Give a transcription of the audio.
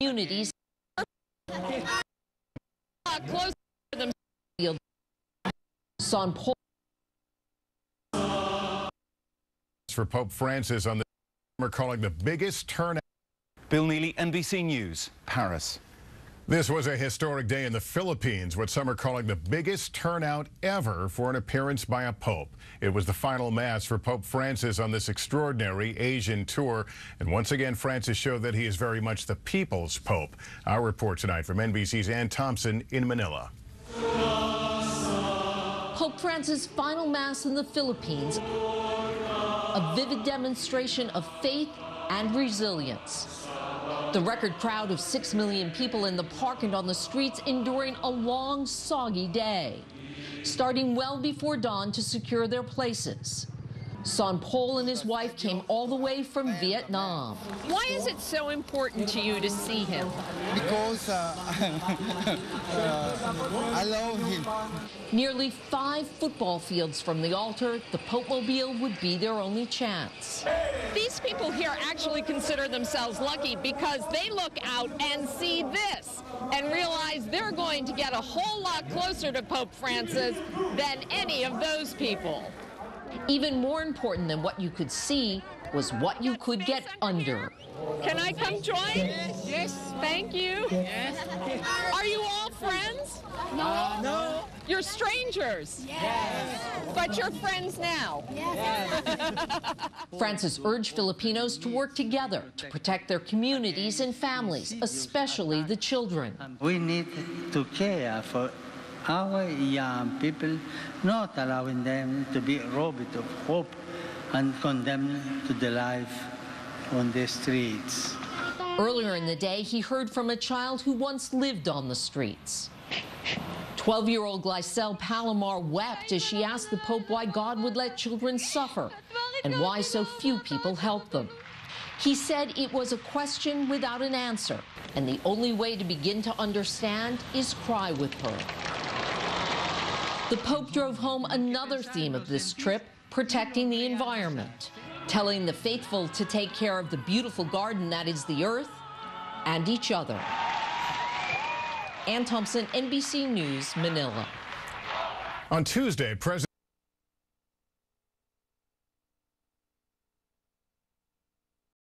communities close to them. Son Paul for Pope Francis on the we're calling the biggest turnout. Bill Neely, NBC News, Paris. This was a historic day in the Philippines, what some are calling the biggest turnout ever for an appearance by a pope. It was the final mass for Pope Francis on this extraordinary Asian tour. And once again, Francis showed that he is very much the people's pope. Our report tonight from NBC's Ann Thompson in Manila. Pope Francis' final mass in the Philippines, a vivid demonstration of faith and resilience. The record crowd of 6 million people in the park and on the streets enduring a long, soggy day, starting well before dawn to secure their places. Son Paul and his wife came all the way from Vietnam. Why is it so important to you to see him? Because I love him. Nearly 5 football fields from the altar, the Pope-mobile would be their only chance. These people here actually consider themselves lucky because they look out and see this and realize they're going to get a whole lot closer to Pope Francis than any of those people. Even more important than what you could see was what you could get under. Can I come join? Yes. Thank you. Yes. Are you all friends? No. No. You're strangers? Yes. But you're friends now? Yes. Francis urged Filipinos to work together to protect their communities and families, especially the children. We need to care for our young people, not allowing them to be robbed of hope and condemned to the life on the streets. Earlier in the day, he heard from a child who once lived on the streets. 12-year-old Glycel Palomar wept as she asked the Pope why God would let children suffer and why so few people help them. He said it was a question without an answer, and the only way to begin to understand is cry with her. The Pope drove home another theme of this trip, protecting the environment, telling the faithful to take care of the beautiful garden that is the earth and each other. Ann Thompson, NBC News, Manila. On Tuesday, President